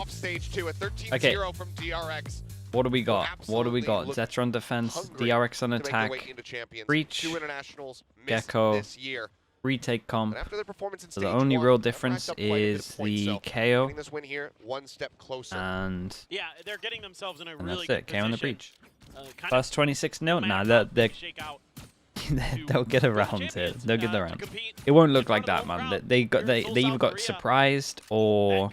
off stage 2 at 13-0 Okay. from DRX. What do we got? What do we Absolutely got? look ZETA on defense, hungry DRX on to make their attack, way into champions. Breach, 2 internationals missed Gecko, this year. retake comp. And after their performance in So stage the only 1, real that difference racked up quite a bit of is points, the so KO, getting this win here, one step closer. and Yeah, they're getting themselves in a that's really good it. KO on the position. Breach. First 26 0. Nah, they'll get around it. They'll get around. It won't look like that, man. They either got surprised or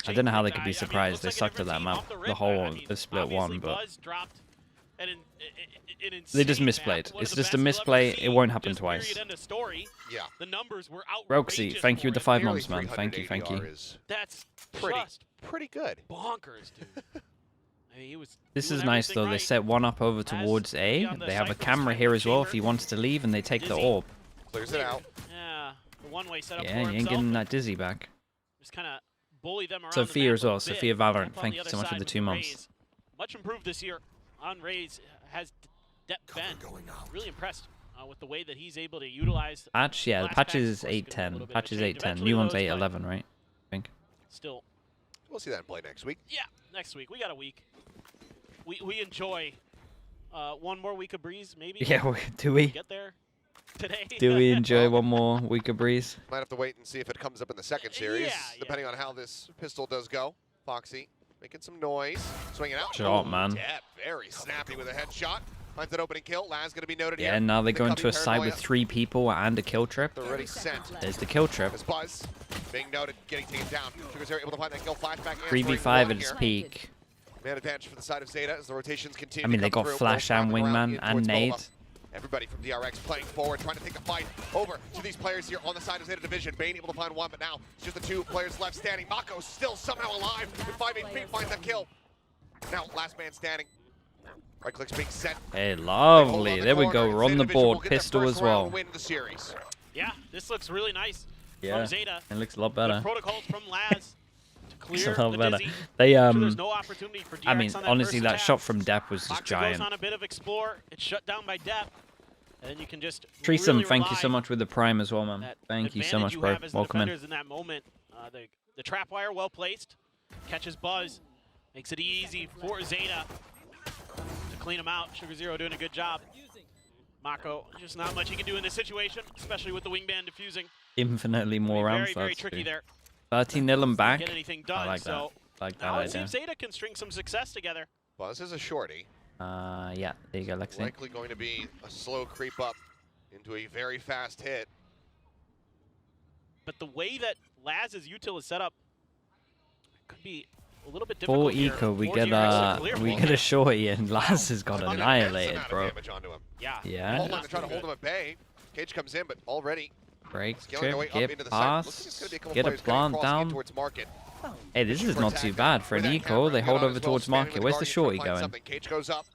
I don't know how they could be surprised. They sucked at that map the whole split one, but they just misplayed. It's just a misplay. It won't happen twice. Yeah. Roxy, thank you with the 5 months, man. Thank you, thank you. That's Pretty good. bonkers, dude. I mean, he was This doing is nice everything though. They right. set one up over towards A. on the They have a cycle camera side here of as well if chamber. he wants to leave, and they take the Dizzy. orb. Clears it out. Yeah, the one-way setup Yeah, for you ain't himself. getting that Dizzy back. Just kind of bully them around Sophia the map as well. a bit. Sophia Valorant, Up on thank the you other so much for side the with 2 months. Raze. Much improved this year on Raze. Has depth been really impressed with the way that he's able to utilize. Patch, yeah, the last patch pack, is of course, getting a 810. little bit of Patch is change. 810. Eventually New one's those, but 811, right? I think. Still, We'll see that in play next week. yeah, next week. We got a week. We enjoy one more week of Breeze, maybe. Yeah, do we? Get there today. Do we enjoy one more week of Breeze? Might have to wait and see if it comes up in the second series, Yeah, depending on how this pistol does go. Foxy making some noise, swinging out. Shot, man. Dep, very snappy with a headshot. Finds that opening kill. Laz going to be noted Yeah, here. now they go The into a Cubby side with paranoia. 3 people and a kill trip. They're already sent. There's the kill trip. As Buzz being noted, getting taken down. Sugars are able to find that kill flashback. 3v5 at its peak. Man advantage for the side of ZETA as the rotations continue. I mean, to they come got through, flash both and driving around wingman in and towards nade. Bova. Everybody from DRX playing forward, trying to take the fight over to these players here on the side of ZETA Division. Bane able to find one, but now it's just the 2 players left standing. Mako still somehow alive with 5 HP, finds that kill. Now, last man standing. Right click's being sent. Hey, Hold lovely. on the There we corner. go. We're on ZETA the Division will board. get their Pistol first as round well. win the series. Yeah, this looks really nice Yeah, from ZETA. it looks a lot Good better. protocols from Laz to clear It's a lot the better. Dizzy. They Sure, there's no opportunity for DRX I mean, on honestly, first that attack. shot from Dep was just Foxy giant. goes on a bit of explore. It's shut down by Dep. And then you can just Treesome, really thank you so rely much with the prime as well, on man. that Thank you so advantage much, you bro. have as Welcome in. defenders in that moment. The trap wire well placed. Catches Buzz. Makes it easy for ZETA to clean him out. Sugar Zero doing a good job. Mako, just not much he can do in this situation, especially with the wingman diffusing. Infinitely more rounds. Very tricky there. 13-0 and back. Get anything done. I like that. So Like that now let's see idea. if ZETA can string some success together. Buzz is a shorty. Yeah, there you go, Lexi. Likely going to be a slow creep up into a very fast hit. But the way that Laz's util is set up could be a little bit Full difficult here. eco, we For get DRX to clear we him. get a shorty, and Laz has got Immense annihilated, amount of bro. damage onto him. Yeah. Yeah. Hold on, they're trying to hold him at bay. Cage comes in, but already Break, scaling their way trip, up get into the side. Looks like it's gonna be a pass, couple get a players getting plant across to get down. towards market. Hey, this is For not attack too now. bad for With an that eco. camera, They good hold on over as well, towards standing market. with Where's the Guardian, shorty trying to find going? something. Cage goes up.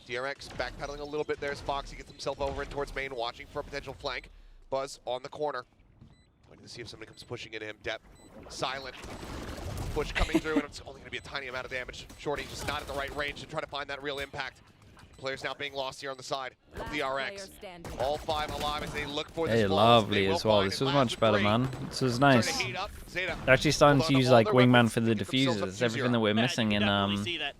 DRX backpedaling a little bit there as Foxy gets himself over and towards main, watching for a potential flank. Buzz on the corner. Waiting to see if somebody comes pushing into him. Dep silent. Push coming through, and it's only going to be a tiny amount of damage. Shorty just not at the right range to try to find that real impact. Players now being lost here on the side of DRX. All 5 alive as they look for this Hey, ball. lovely They will as well. find This it. was Laz much with better, 3. man. This was Starting nice. to heat up. ZETA They're actually starting hold to on use all like their wingman weapons for the to get themselves up diffusers. to Everything 0. that we're Yeah, missing you in definitely see that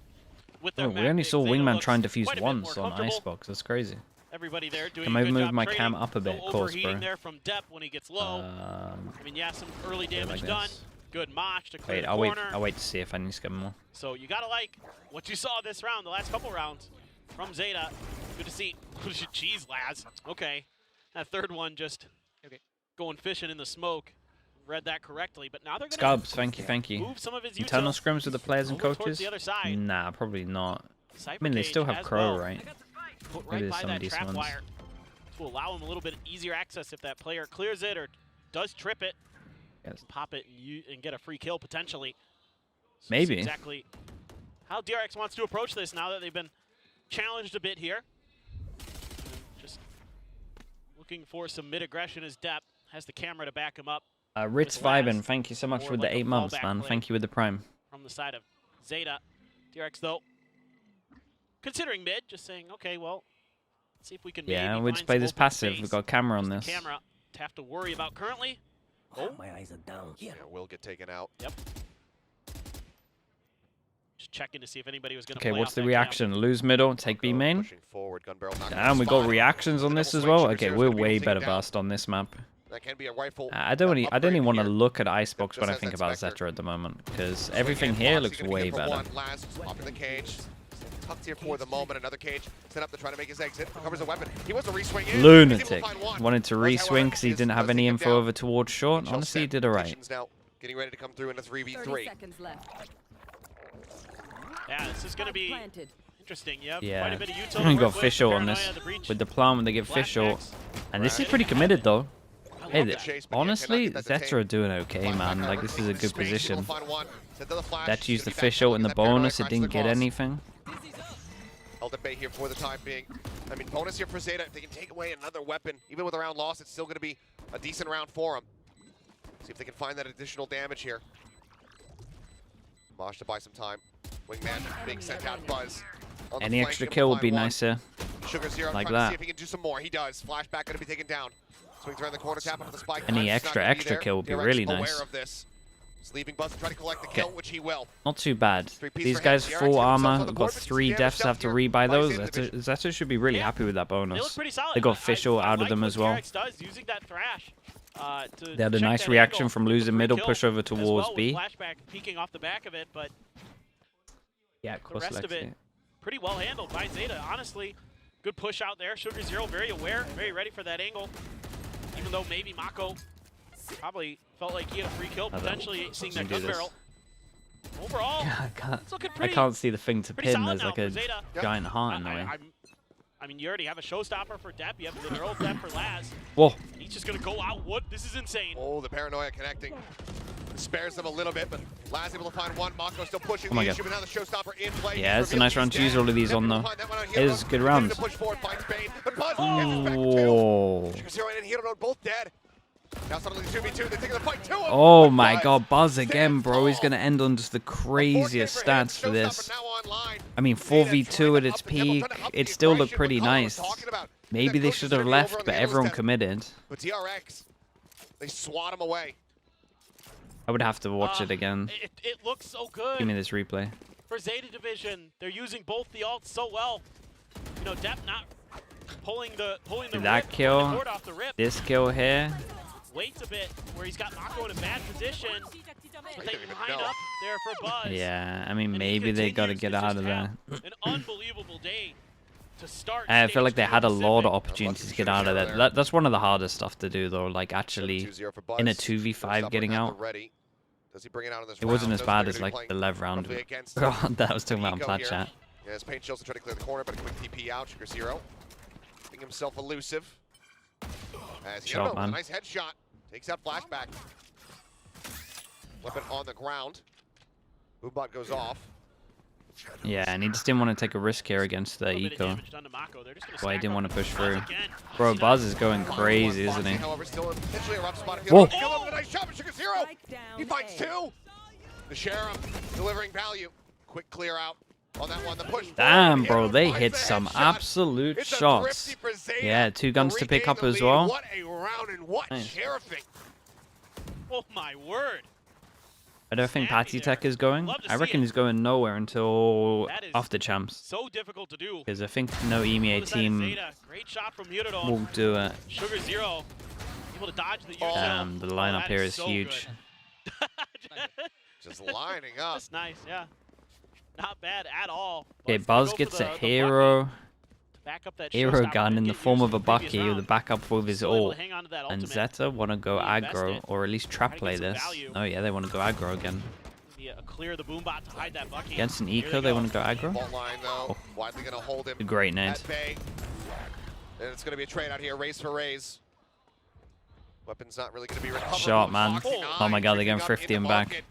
with their Oh, we only tactics, saw ZETA wingman looks try and defuse quite a bit once more on comfortable. Icebox. That's crazy. Everybody there doing Can a I good move job my trading. cam up a bit, No of course, overheating bro. there from Dep when he gets low. I mean, yeah, some early yeah, damage like done. this. Good mosh to clear Wait, the I'll wait. corner. I'll wait to see if I need to get more. So you gotta like what you saw this round, the last couple rounds from ZETA. Good to see. Jeez, Laz. Okay, that third one just going fishing in the smoke. Read that correctly, but now they're gonna Scubs, thank you, thank you. move some of his Internal util scrims with the players and over towards coaches? the other side. Nah, probably not. I Cyber mean, they Cage still have as Crow, well. right? Put Maybe right there's by some that decent trap ones. wire to allow him a little bit easier access if that player clears it or does trip it, Yes. pop it and get a free kill potentially. So Maybe. that's exactly how DRX wants to approach this now that they've been challenged a bit here. And just looking for some mid-aggression as Dep has the camera to back him up Ritz With Laz, Vibin, thank you so much more for like the a 8 months, fallback man. play. Thank you with the prime. from the side of ZETA. DRX though, considering mid, just saying, okay, well, let's see if we can Yeah, maybe we'll find just play some this open passive. space. We've got camera on Just this. the camera to have to worry about currently. Oh, My eyes are down here. Yeah, will get taken out. Yep. checking to see if anybody was going to Okay, play what's off the that reaction? Lose middle, take B main. Pushing forward, gun barrel not Damn, we gonna got spot. reactions on The this double as swing, well. Sugar Okay, Zero's we're gonna be way able to better take it down. versed on this map. That can be a rifle. I don't upgrade even want to here. look at Icebox when I Just think as about that Spectre. Zeta at the moment, because Swing everything in, here Foxy looks gonna get way for better. one. Last up in the cage. Tucked here for the moment. Another cage set up to try to make his exit. Recovers a weapon. He wants to re-swing in. Lunatic. He's able to find one. Wanted to Buzz, re-swing however, because he is didn't have buzzing any him info down. over towards short. HL Honestly, he set. did alright. Conditions now getting ready to come through in a 3v3. 30 seconds left. Yeah, this is going to be Planted. interesting. You have quite Yeah, a bit of utility. we to got work with. fish short on Paranoia, this. the breach, With the plant, when they give fish short. flashbacks. And this is Right. pretty committed though. I Hey, love that. Chase, but honestly, cannot get that to Zeta are take. doing okay, Flash man. back Like, over. this is a good Space, able to position. find one. Sent to the flash. That used the Gonna be fish short in the back, looking at bonus. that It didn't get Paranoia anything. held at bay here for the time being. I mean, bonus here for Zeta. If they can take away another weapon, even with a round loss, it's still going to be a decent round for them. See if they can find that additional damage here. Mosh to buy some time. Wingman being sent out. Buzz. on the Any flank, extra able to kill would find be one. nice here. Sugar Zero Like trying to that. see if he can do some more. He does. Flashback going to be taken down. Swings around the corner, tap onto the spike. Any Punch, it's not extra gonna be there. kill would be DRX really aware nice. of this. He's leaving Buzz to try to collect the kill, which he will. Not too bad. Three-piece These for him. guys DRX full himself on armor, the got board, but 3 damage deaths down have to here rebuy by those. Zeta division. Zeta should be really Yeah. happy with that They look bonus. pretty solid. They got fish short out of like them what as well. DRX does, using that thrash, to They had a check nice that reaction angle, from get the losing free middle, kill push over as towards well, with B. Flashback peeking off the back of it, but Yeah, of the course, rest of it pretty well handled by Zeta. Honestly, good push out there. Sugar Zero very aware, very ready for that angle. Even though maybe Mako probably felt like he had a free kill, potentially seeing that do gun this. barrel. Overall, it's looking I pretty. can't see the thing to pretty pin. solid There's like now a for Zeta. giant heart in the way. I mean, you already have a showstopper for Depp. You have the Earl Depp for Laz. Whoa. He's just gonna go out. What? This is insane. Oh, the Paranoia connecting. Spares them a little bit, but Laz able to find one. Mako still pushing Oh my the God. issue, but now the showstopper in play. Yeah, He's it's a nice revealed round to he's use dead. all of these Never on, gonna though. find that one out It here, is though. good Continuing rounds. to push forward, finds Bane, but Buzz gets back two. Whoa. Sugar Zero and Hero Node both dead. Now suddenly 2v2, they're taking the fight to him. Oh But my Buzz god, Buzz again, stands bro. He's tall. going to end on just the 4K craziest for him. stats for this. Showstopper now online. I mean, Zeta 4v2 trying at to its up the tempo, peak, trying to up it the still looked aggression. pretty What Colin nice. was talking about. Maybe That they coach should is have gonna be over left, on but the everyone doorstep. committed. But DRX, they swat him away. I would have to watch it again. It looks so good. Give me this replay. For Zeta Division, they're using both the ults so well. You know, Depp not pulling the That rip, kill, pulling the cord off the rip. this kill here. Waits a bit where he's got Mako in a bad position, but they didn't even line know. up there for Buzz. Yeah, I mean, And he maybe they got to continues get out just of there. have An unbelievable day to start. I feel like they had a lot of Pacific. opportunities to get out of that. That's one of the hardest stuff to do, though. Like, actually, 2-0 for Buzz. in a 2v5 Showstopper getting at the out. ready. Does he bring it out in this It wasn't round? as Does bad they're as, gonna be like, playing the Lev round. roughly against God, that was talking about Nico plat here. chat. Yeah, his paint shield's trying to clear the corner, but a quick TP out. Sugar Zero being himself elusive. As Shot, Hero, man. a nice headshot. Takes out Flashback. Weapon on the ground. Boombot goes off. Yeah, and he just didn't want to take a risk here against the A little bit of eco. damage done to Mako. They're just gonna Why he stack didn't up want to push Buzz through. again. Bro, See Buzz that? is going crazy, isn't Foxy, he? however, still in potentially a rough spot. If Whoa. Give him a nice shot, but Sugar Zero. Strike down He finds A. two. The Sheriff delivering value. Quick clear out on that one. The push. Damn, forward. bro, Hero they finds hit the some headshot. absolute It's a shots. thrifty for Zeta Yeah, 2 guns to pick regain up the as lead. well. What a round and what Nice. sheriffing. Oh my word. I don't think Snappy Patty there. Tech is going. Love to I see reckon it. he's going nowhere until That is after champs. So difficult to do. Because I think no EMEA Other side is team Zeta. Great shot from Muradon. will do it. Sugar Zero able to dodge the Oh. use. Damn, the lineup that here is is so huge. good. Just lining up. That's nice, yeah. Not bad at all. Okay, Buzz's gonna Buzz go gets for a the hero Bucky to back up that hero showstopper gun that in the get form used of a in the previous Bucky with a round. backup with his Still able to ult. hang on to that And ultimate. Zeta want to go Reinvest aggro, it. or at least trap Try to play get some this. value. Oh yeah, they want to go aggro again. Clear the boombot to hide that Bucky. Against an Here eco, they go. want to go aggro. Fault line though. Oh. Widely going to hold him A great nade. at bay. And it's going to be a trade out here. Raise for raise. Weapon's not really going to be recovered. Shot, man. Foxy Oh my god, they're nine, going thrifty in him the back. market.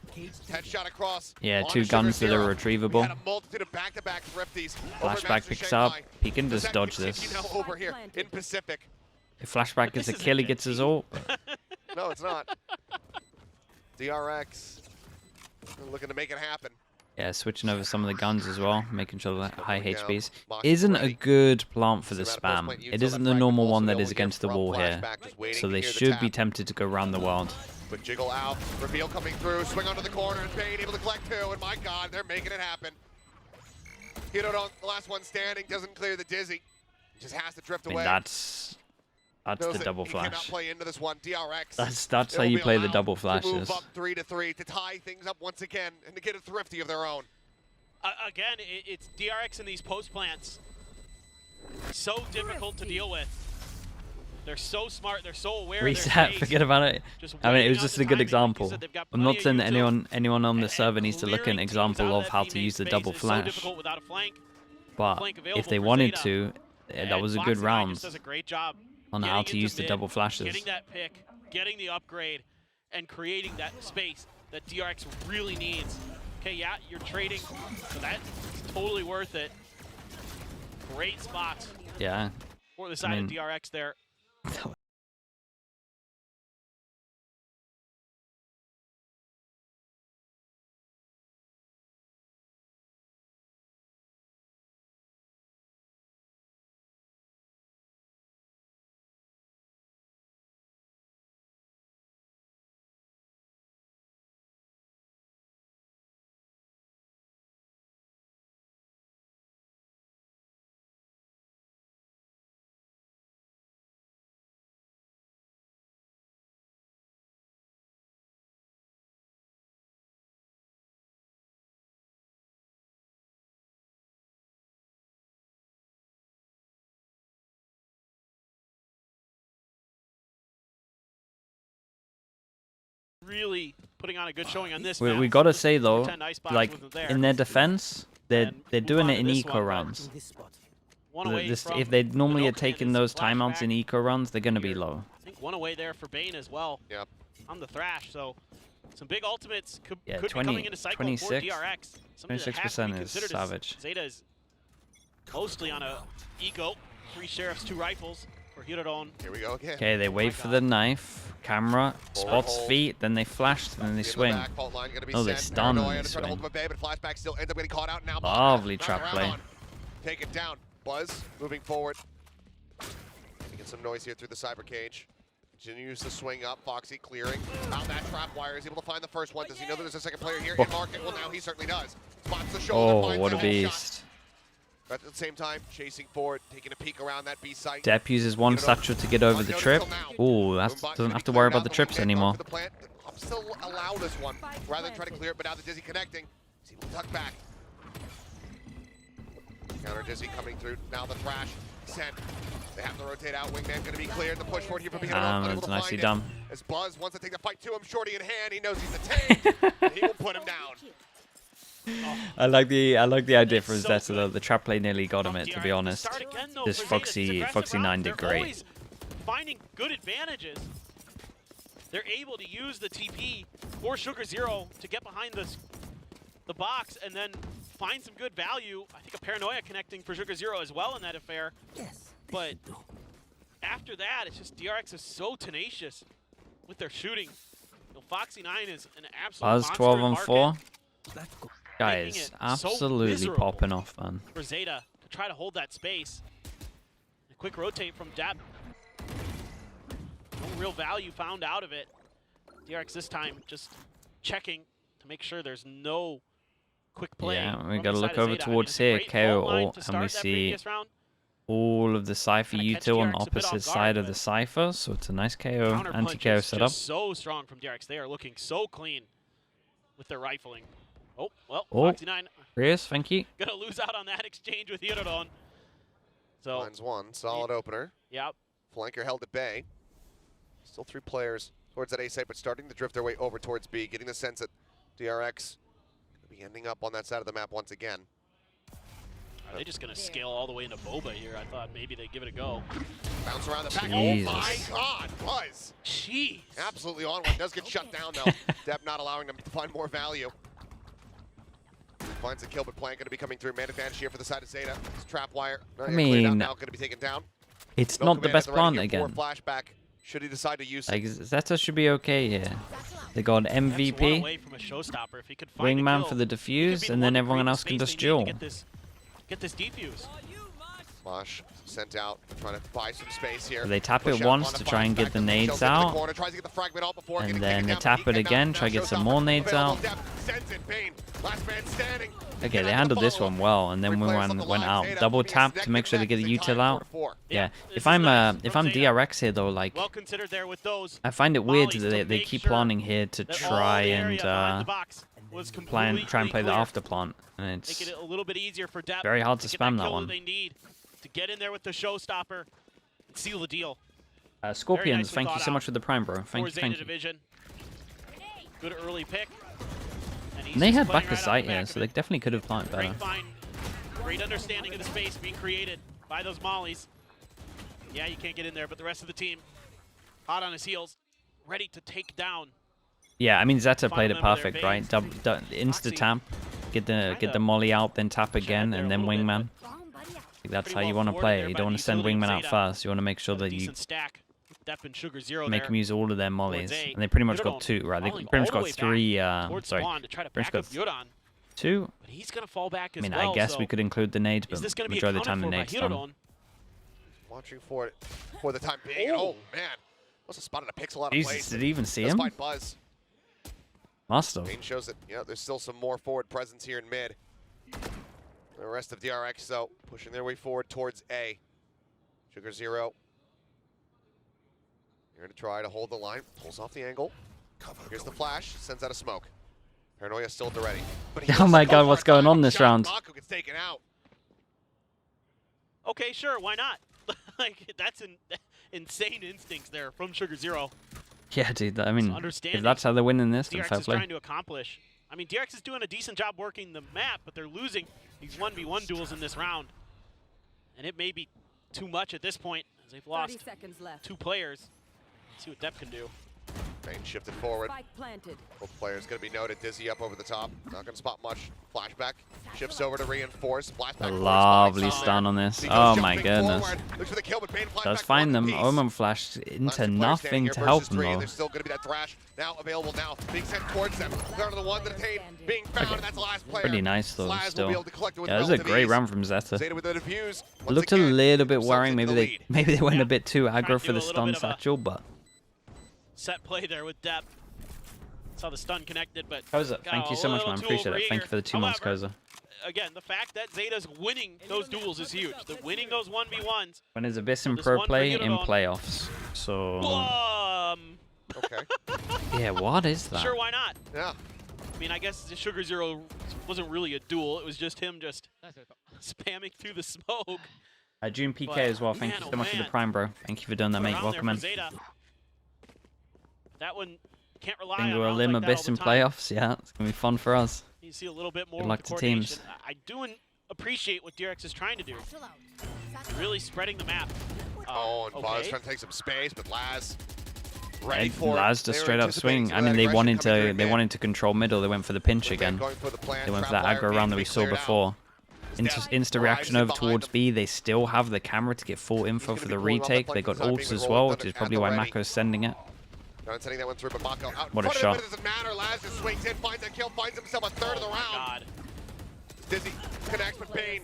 Headshot across. Yeah, onto 2 Sugar guns that Zero. are We retrievable. had a multitude of back-to-back thrifties. over Flashback Master picks up. Shanghai. He can Does just that dodge continue this. now over here in Pacific? If Flashback gets a This kill, he isn't gets his good. ult. No, it's not. DRX looking to make it happen. Yeah, switching over some of the guns as well, making sure that high Down. HPs. Mosh Isn't a ready. good plant for the Doesn't matter, spam. post point It util, isn't that the frag normal also one that able is here against the from wall here. Flashback, just waiting So to they hear the should be tap. tempted to go round the world. Quick jiggle out, reveal coming through, swing onto the corner, and Bane able to collect 2, and my god, they're making it happen. Hirodon, the last one standing, doesn't clear the dizzy. Just has to drift away. That's the double He cannot flash. play into this one. DRX. That's how you play the double flashes. To move up 3-3 to tie things up once again and to get a thrifty of their own. Again, it's DRX in these post plants. So difficult to deal with. They're so smart. They're so aware. Reset. Forget about it. I mean, it was just a good example. I'm not saying that anyone on the server needs to look at an example of how to use the double flash. But if they wanted to, that was a good round on how to use the double flashes. Getting that pick, getting the upgrade, and creating that space that DRX really needs. Okay, yeah, you're trading, so that's totally worth it. Great spots. Yeah. For the side of DRX there. Really putting on a good showing on this. We gotta say though, like in their defense, they're doing it in eco rounds. If they normally are taking those timeouts in eco rounds, they're gonna be low. I think one away there for Bane as well. Yep. On the Thrash, so some big ultimates could Yeah, be coming into cycle 26, for DRX. 26% is savage. ZETA is mostly on a eco. 3 sheriffs, 2 rifles for Hirodon. Here we go again. Okay, they wait for the knife. Camera spots feet, then they flash, and then they swing. Oh, they stun and they swing. Lovely trap play. Take it down. Buzz moving forward. Making some noise here through the cyber cage. Continues to swing up. Foxy clearing. Out that trap wire. Is able to find the first one. Does he know that there's a second player here in market? Well, now he certainly does. Spots the shoulder. Oh, what a beast. But at the same time, chasing forward, taking a peek around that B site. Depp uses one satchel to get over the trip. Ooh, that doesn't have to worry about the trips anymore. I'm still allow this one rather than try to clear it, but now the Dizzy connecting. See, we'll tuck back. Counter Dizzy coming through. Now the Thrash sent. They have to rotate out. Wingman going to be cleared. The push forward here from behind. That's nicely done. As Buzz wants to take the fight to him, Shorty in hand. He knows he's a tank, and he will put him down. Oh. I like the idea for ZETA though. The trap play nearly got him it, to be honest. This Foxy 9 did great. Finding good advantages. They're able to use the TP for Sugar Zero to get behind the box and then find some good value. I think a Paranoia connecting for Sugar Zero as well in that affair. But after that, it's just DRX is so tenacious with their shooting. You know, Foxy 9 is an absolute Buzz monster 12 in on market. 4. Guys, absolutely popping off, man. For ZETA to try to hold that space. A quick rotate from Depp. No real value found out of it. DRX this time just checking to make sure there's no quick play. Yeah, we gotta look over towards here, KO ult, and we see all of the Cypher util on the opposite side of the Cypher, so it's a nice KO, anti-KO setup. So strong from DRX. They are looking so clean with their rifling. Oh, well, Foxy 9. Chris, thank you. Gonna lose out on that exchange with Hirodon. So Lines one, solid opener. Yep. Flanker held at bay. Still 3 players towards that A site, but starting to drift their way over towards B, getting the sense that DRX could be ending up on that side of the map once again. Are they just gonna scale all the way into Boba here? I thought maybe they'd give it a go. Bounce around the back. Jesus. Oh my God, Buzz. Jeez. Absolutely on one. Does get shut down though. Depp not allowing them to find more value. Finds a kill, but Plant going to be coming through. Man advantage here for the side of ZETA. It's trap wire. I mean, now going to be taken down. It's not the best plant again. Flashback. Should he decide to use it? Like, ZETA should be okay here. They got an MVP, wingman for the defuse, and then everyone else can just duel. Get this defuse. Flash sent out, trying to buy some space here. They tap Push it out once onto to try and Fox, get the back to nades Mitchell, gets to the out. corner, tries to get the fragment out before And getting then taken they down. tap He it cannot again, now try to get shows some up. more nades Available out. depth, sends in Bane. Last man standing. Okay, they Cannot handled this follow one up. well, and then Three when players on one the went line. out, ZETA double will be tap neck to make sure they and get the neck. They tie util out. 4-4. Yeah, this if is I'm nice if from I'm ZETA. DRX here though, like Well considered there with those. I find it weird volleys that to they make keep sure planning here to that all try the and area behind the box was try and play the completely clear. after plant, and Making it's it a little bit easier for Dep very hard to get spam that kill one. They need to get in there with the showstopper and seal the deal. Scorpions, nicely thank you thought so out much for the prime, bro. Thank you, Zeta thank you. division. Good early pick. And they had playing back of right sight off the here, back so of they it. definitely could have planted better. Great find, great understanding of the space being created by those mollies. Yeah, you can't get in there, but the rest of the team hot on his heels, ready to take down. Yeah, I mean Zeta Final played it member of their perfect, right? Insta tap, get the kinda molly out, then tap shed again, there and a then little bit, wingman. Like, that's pretty how you well want to thwarted play there it. You by don't want the to send utility of wingman out Zeta. first. You want to make sure A that you decent stack. Dep and Sugar Zero make there. them use all of their mollies. A. And they pretty much Yudon got two, right? They falling pretty much all the got way back three, towards sorry. Spawn to try to Pretty back much up got Yudon, two. but he's gonna fall back I as mean, well. I guess so we could include the nades, is but this gonna be majority of the accounted time the for by nades done. Hirudon? Watching for it for the time being. Oh. Oh, man. Must have spotted a pixel out of Jesus, place. did he even see Does him? find Buzz. Must have. Bane shows that, yeah, there's still some more forward presence here in mid. The rest of DRX, though, pushing their way forward towards A. Sugar Zero. Here to try to hold the line. Pulls off the angle. Here's the flash. Sends out a smoke. Paranoia still at the ready. But he Oh my doesn't God, go what's for a going on timing this shot. round? Mako gets taken out. Okay, sure, why not? Like that's insane instincts there from Sugar Zero. Yeah, dude. I mean, if understanding that's how they're winning this, then DRX fair is play. trying to accomplish. I mean, DRX is doing a decent job working the map, but they're losing these 1v1 duels in this round. And it may be too much at this point, as they've lost 30 seconds left. 2 players. Let's see what Dep can do. Bane shifted forward. Spike planted. Both players going to be noted. Dizzy up over the top. Not going to spot much. Flashback. Shifts over to reinforce. Blast A back. lovely stun on this. Oh my goodness. Looks for the kill, but Bane flies Does back find one them. piece. Omen flashed Last into two players standing nothing here to help versus them three, and though. there's still going to be that thrash now available now, being sent towards them. They're the one that attained being found, and that's the last player. Pretty nice though, Slaz will still. be able to collect it with Yeah, this is a relative great ease. round from Zeta. Zeta with the defuse. It Once looked a again, little bit themselves worrying. into Maybe the lead. they went Yeah. a bit too Trying aggro to for do the a little stun bit of a- satchel, but Set play there with Dep. Saw the stun connected, but Koza, got thank a you so much, little man. too Appreciate it. overeager. Thank you for the 2 months, However, Koza. Again, the fact that Zeta's winning those duels is huge. They're winning those 1v1s. When is Abyss in this pro one for play in Hirudon. playoffs? So Okay. yeah, what is that? Sure, why not? Yeah. I mean, I guess the Sugar Zero wasn't really a duel. It was just him just spamming through the smoke. June PK But, as well. Thank man, you oh so much for the man. prime, bro. Thank you for doing that, Put mate. around Welcome there in. for Zeta. That one can't rely Think on we'll rounds limb like that Abyss all the in time. playoffs. Yeah, it's gonna be fun for us. You see a little bit more Good with luck the to coordination. teams. I do appreciate what DRX is trying to do. Really spreading the map. Oh, and Buzz okay. trying to take some space, but Laz ready And for it. Laz They just were straight up anticipating swing. some I of mean, that they aggression wanted coming through to they mid. wanted to control middle. They went for the pinch Bane again. going for the plan, They went for trap that wire aggro round that being we saw cleared out. before. Steph Insta reaction rises over behind towards him. B. They still have the camera to get full info gonna for be the pulling off that retake. flank They got design, being ults as rolled well, with which Thunder is probably at the why ready. Mako's sending it. Not sending that one through, but Mako out What a in front shot. of him, it doesn't matter. Laz just swings in, finds that kill, finds himself a third of the Oh my round. God. Dizzy connects with Bane.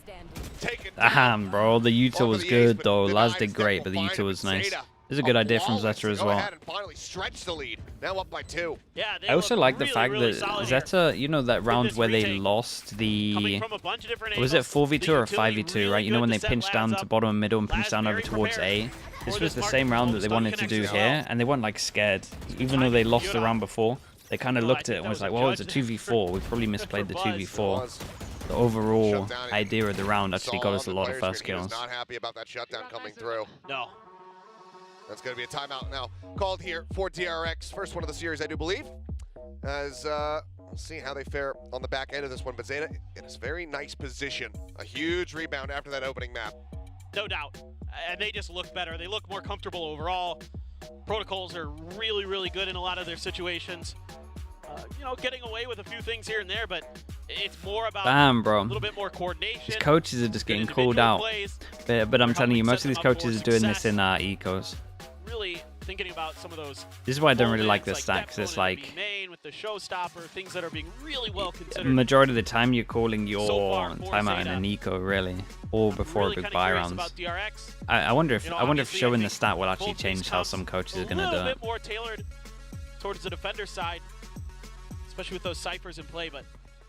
Taken Damn, bro. The util Over was the ace, good but though. the Laz guy did Steph great, will but the find util him. was nice. Zeta, This is a good idea from flawless Zeta to as go well. ahead and finally stretch the lead. Now up by 2. Yeah, they I also look like the really, fact really that solid here. Zeta, you know that round this where they retake. lost Coming the... from a bunch of different Was it angles, 4v2 the or utility 5v2, really right? You know good when to they set pinched Laz down to up. bottom and middle and pinched Laz down over very towards A? prepared This for was the part. same round All that the they stun wanted to do connections here, as well. and they weren't like scared. Even though they lost the round before, they kind of No, I looked at think it and that was was like, a well, it's a judge 2v4. We probably misplayed the Buzz. 2v4. The overall Shut down. idea of the round actually got us a Saw lot the of player first screen. He was kills. not happy about that shutdown coming through. No. That's going to be a timeout now called here for DRX. First one of the series, I do believe. As we'll see how they fare on the back end of this one. But Zeta in a very nice position. A huge rebound after that opening map. No doubt. And they just look better. They look more comfortable overall. Protocols are really, really good in a lot of their situations. You know, getting away with a few things here and there, but it's more about Damn, a bro. little bit more coordination. These coaches are just good getting individual called out. plays. But I'm telling you, helping most of set these them up for coaches are doing this success. in ecos. Really thinking about some of those. This is why I don't really like moments, this stack, because it's like main with the showstopper, things that are being really well considered. majority of the time you're calling your So far, timeout in ZETA. an eco, really, or before really a big kinda buy curious rounds. about DRX. I wonder if You know, I wonder if obviously, showing I the think stat will actually both teams change how come some coaches a are gonna do little it. bit more tailored towards the defender side, especially with those ciphers in play. But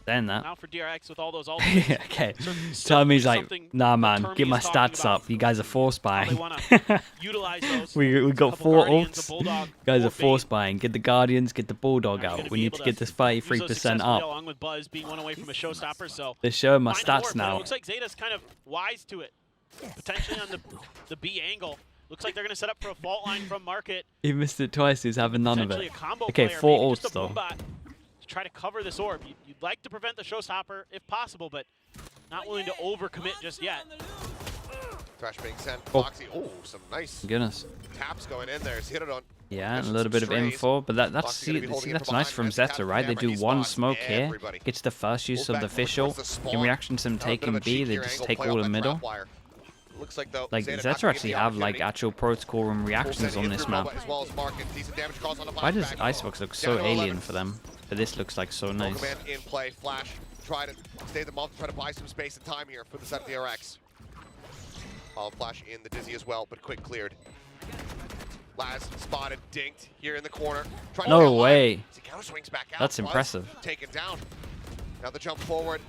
Then that. now for DRX with all those ultimates, Okay. certainly Tommy's like, something nah, that man, Termi get my is talking stats about, up. You guys are force how they buying. want to utilize those. we got Couple 4 Guardians, a ults. Bulldog, You guys or are force Bane. buying. Get the Guardians, get the Bulldog Are you out. gonna We be need able to get this use those 33% successfully, up. along with Buzz being one away from a showstopper, so They're showing my find an stats orb, but It now. looks like ZETA's kind of wise to it, potentially on the B angle. Looks like they're going to set up for a fault line from Market. He missed it twice. He's having none of Potentially it. a combo Okay, player, 4 maybe just ults a though. Boombot to try to cover this orb. You'd like to prevent the showstopper if possible, but not willing to overcommit just yet. Thrash being sent. Oh. Foxy. Oh, some nice Goodness. taps going in there. He's hit it on. Yeah, a Mentioned little some bit of strays. info, but that's Foxy gonna be holding see it that's from nice behind. from Has the ZETA, tap right? They camera. do He one spots smoke here, everybody. gets the first use Pulls of back the more official. towards the spawn. In reaction to them That was a bit of taking a B, they cheekier just angle take play all off the that middle. trap wire. Looks like though Like ZETA not ZETA gonna get actually the have like opportunity. actual protocol and Full reactions sending on it this through map. Nova as well as Market. Decent damage calls on the Why does flashback. Icebox look so Down to 11. alien for them? But this looks like so nice. Command in play. Flash. Try to stay the month. Try to buy some space and time here for the side of the DRX. Flash in the Dizzy as well, but quick cleared. Laz spotted, dinked here in the corner. Trying to No get alive. way. He counter swings back out. That's Buzz impressive. Taken down. Now the jump forward.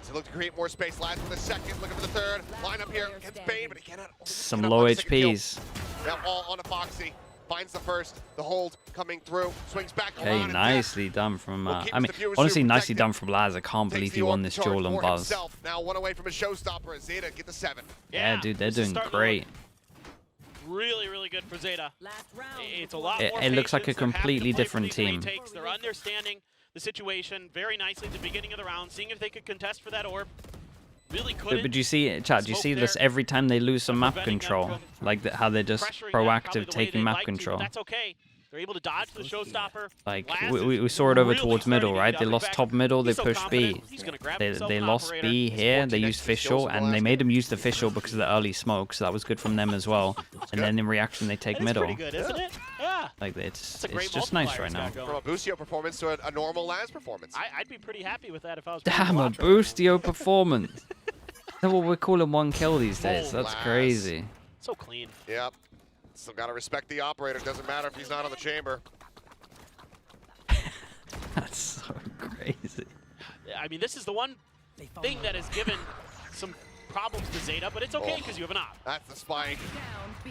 To look to create more space. Laz with the second, looking for the third. Line up here against Bane, but he cannot. Some cannot low find the second kill. HPs. Now all on a Foxy. Finds the first. The hold coming through. Swings back Okay, around and nicely done from. Well, keeps I mean, the viewers honestly, super nicely protected. done from Laz. I can't takes believe the he orb won this charge duel on for Buzz. himself. Now one away from his showstopper. And ZETA get the 7. Yeah, dude, they're this is doing starting to great. look really, really good for ZETA. It's a lot It- more it looks like a patience. They're happy to completely play for different these team. retakes. They're understanding the situation very nicely at the beginning of the round, seeing if they could contest for that orb. Really couldn't. But do you see, chat? Do you Smoke see this there, every time they lose some map preventing them control? from Like how they're just pressuring them probably proactive the way taking they'd map like to, but control. that's okay. They're able to dodge the showstopper. Like Laz we is saw it over really towards starting middle, to right? get They up. lost In fact, top middle, they he's so pushed confident, B. he's gonna grab They himself they an lost operator. B here. They 14 used extra official, kills in the and they last made game. them use the official because of the early smoke, so that was good from them as well. And then in reaction, they take That is middle. pretty good, isn't it? Yeah. Like That's a great it's just nice multiplier right he's now. got going. From a Boostio performance to a normal Laz performance. I'd be pretty happy with that if I was. Damn, a Boostio performance. That's what we're calling one kill these days. Oh, That's Laz. crazy. So clean. Yep. Still got to respect the operator. Doesn't matter if he's not on the chamber. That's so crazy. I mean, this is the one thing that has given some problems to ZETA, but it's okay because you have an op. That's the spike.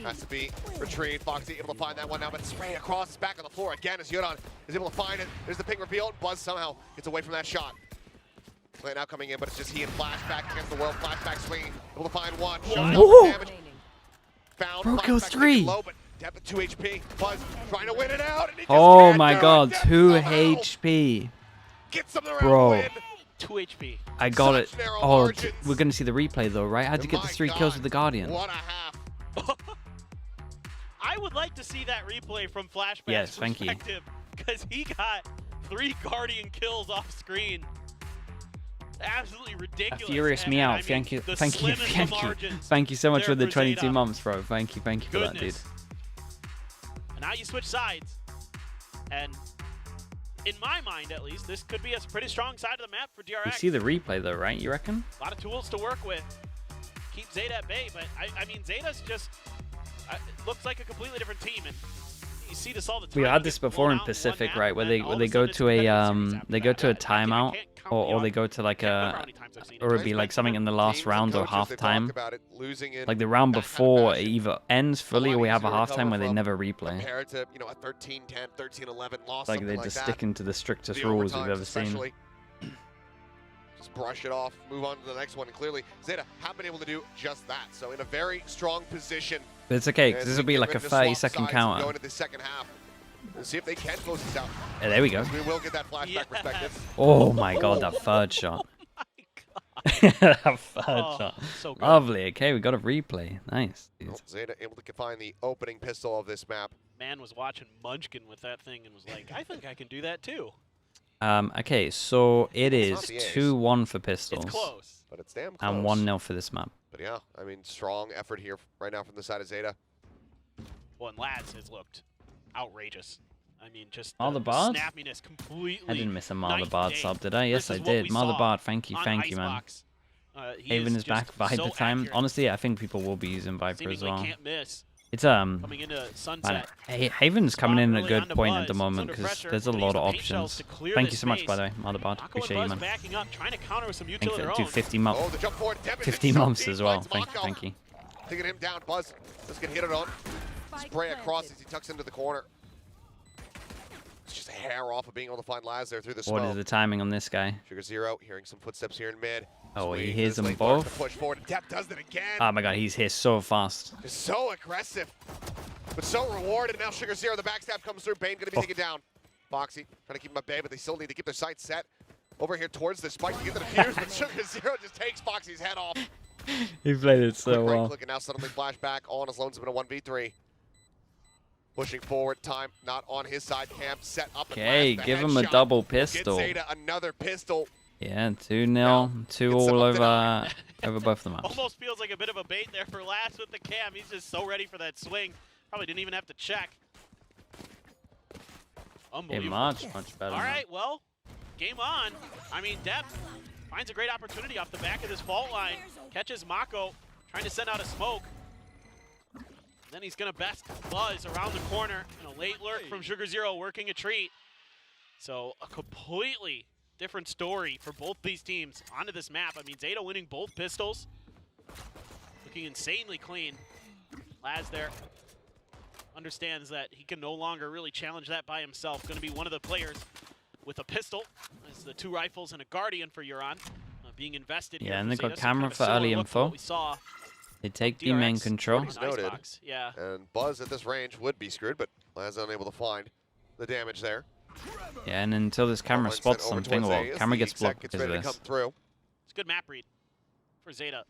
Has to be retrieved. Foxy able to find that one now, but spraying across. It's back on the floor again as Yudon is able to find it. There's the ping reveal. Buzz somehow gets away from that shot. Play now coming in, but it's just he and Flashback against the world. Flashback swinging. Able to find one. Shot Whoa. damage. Found. Bro, kill Flashback taking 3. Low, but depth at 2 HP. Buzz trying to win it out. And he just Oh can't my do god, it. 2 Somehow HP. Gets them the round Bro. win. 2 HP. I got it. Such narrow Oh, margins. we're gonna see the replay though, right? How'd you get the My 3 kills God, with the Guardian? What a half. I would like to see that replay from Flashback's Yes, thank you. perspective, because he got 3 Guardian kills off screen. Absolutely A ridiculous. furious And, meow. I mean, Thank you, the thank you, slimmest of thank you. margins Thank you so much there for the for 22 ZETA. months, bro. Thank you for that, dude. Goodness. And now you switch sides, and in my mind, at least, this could be a pretty strong side of the map for DRX. You see the replay though, right? You reckon? A lot of tools to work with. Keep ZETA at bay, but I mean, ZETA's just it looks like a completely different team, and you see this all the time. We You had this get before blown in out one Pacific, map, right? Where and they all where of they a go sudden it's to a competitive series they after go that. to a I can't timeout, count or the they go to like can't remember a how many times I've seen it. or it'd be like something in the last Teams round and or coaches, they talk halftime. about it, losing in Like the round that kind of before it fashion. either ends fully lot or we have a easier to halftime recover where they from never replay. compared to, you know, a 13-10, 13-11 loss, Like something they're like just that. sticking to the strictest The rules we've overtimes ever seen. especially. Just brush it off, move on to the next one, and clearly ZETA have been able to do just that. So in a very strong position. But it's okay, because as this we will be get like a ready to swap 30-second sides and counter. Go into the second half. We'll see if they can close this out. Yeah, there we go. We will get that flashback Yes. perspective. Oh my god, that third shot. My God. That third Oh, shot. so good. Lovely. Okay, we got a replay. Nice. dude. Well, ZETA able to find the opening pistol of this map. Man was watching Munchkin with that thing and was like, I think I can do that too. Okay, so it It's is not the ace. 2-1 for pistols. It's close. But it's damn close. And 1-0 for this map. But yeah, I mean, strong effort here right now from the side of ZETA. Well, and Lads has looked outrageous. I mean, just Mother the Bard? snappiness completely. I didn't miss a Mother night Bard and sub, day did I? Yes, I versus what did. we Mother saw Bard, thank you, on man. Icebox. He Haven is just back, Viper so time. accurate. Honestly, I think people will be using Viper Seemingly as well. can't miss. It's Coming into Sunset. Haven's coming in at a good Onto point Buzz. at the He's moment under because pressure. there's a Gonna lot use of the paint shells options. to clear Thank this you so much, space. by the way, Mother Bard. Mako and Appreciate you, Buzz man. backing up, trying to counter with some Thank utility you of for their own. 50 months. Oh, the jump forward. Devin 50 is so months deep, as well. finds Mako. Thank you. Taking him down. Buzz just get hit it on. Spray across as he tucks into the corner. It's just a hair off of being able to find Laz there through the smoke. What is the timing on this guy? Sugar Zero hearing some footsteps here in mid. Oh, he Swing hears to the them lane, starts to both. Push forward. Depp does it again. Oh my god, he's here so fast. Just so aggressive, but so rewarded. Now Sugar Zero, the backstab comes through. Bane gonna be taken down. Foxy trying to keep him at bay, but they still need to keep their sights set over here towards the spike to get the defuse. But Sugar Zero just takes Foxy's head off. He played it so Quick right well. click and now suddenly flashback. All on his lones have been a 1v3. Pushing forward, time not on his side. Camp set up. Okay, give him a double pistol. Get Zeta another pistol. Yeah, 2-0, 2 all over both of the maps. Almost feels like a bit of a bait there for Laz with the cam. He's just so ready for that swing. Probably didn't even have to check. Okay, Unbelievable. much better. All right, well, game on. I mean, Depp finds a great opportunity off the back of this fault line. Catches Mako, trying to send out a smoke. Then he's gonna best Buzz around the corner. And a late lurk from Sugar Zero working a treat. So a completely different story for both these teams onto this map. I mean, Zeta winning both pistols. Looking insanely clean. Laz there understands that he can no longer really challenge that by himself. Going to be one of the players with a pistol. As the 2 rifles and a Guardian for Euron being invested here. Yeah, and they got Zeta, so camera kind of for early similar look to what info. we saw They take the main DRX control. He's noted. Icebox. Yeah. And Buzz at this range would be screwed, but Laz unable to find the damage there. Yeah, and until this camera Online spots sent over something, towards well, Zeta. camera The gets exec blocked gets because of ready to this. come through. It's a good map read for Zeta.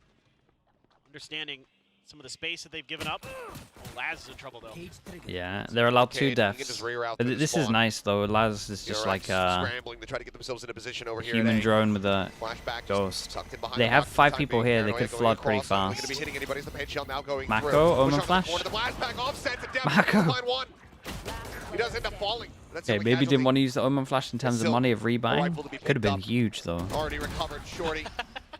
Understanding some of the space that they've given up. Oh, Laz is in trouble, though. Yeah, they're allowed 2 Cade, you can deaths. just reroute But through the this is spawn. nice though. Laz is just DRX like a scrambling to try to get themselves into position over here. human at A. drone with a Flashback ghost. tucked in behind They the have box for 5 the time people being. here. They Paranoia could going flood pretty across. Not really fast. gonna be hitting anybody's the paint shell now going Mako, through. Omen Push on the flash. corner, the flashback offset to depth. Mako. Line 1. He does end up falling. That's the Okay, only maybe casualty. didn't want to use the Omen Flash in terms of Still money of a rifle rebuying. to be Could have been picked up. huge though. Already recovered, Shorty.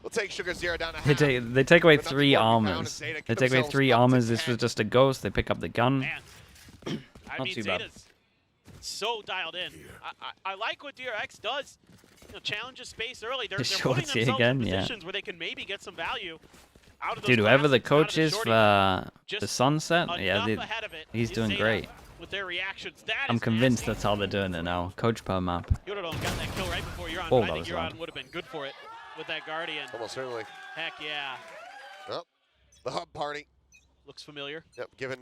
We'll take Sugar Zero down to They half. take away But not 3 before we found armors. Zeta They get take away themselves 3 up to armors. This 10. was just a ghost. They pick up the gun. Man, I Not mean, too bad. Zeta's so dialed in. I like what DRX does. You know, challenges space early. They're putting Shorty themselves again, in yeah. positions where they can maybe get some value out of those Dude, whoever the classics, out of coach the is Shorty. for Just the Sunset, yeah, enough ahead of it he's is doing Zeta great. with their reactions. That I'm is convinced nasty. that's how they're doing it now. Coach per map. Eurodome got that kill right before Euron, Oh, but I that think was Euron loud. would have been good for it with that Guardian. Almost certainly. Heck yeah. Well, the hub party. Looks familiar. Yep, given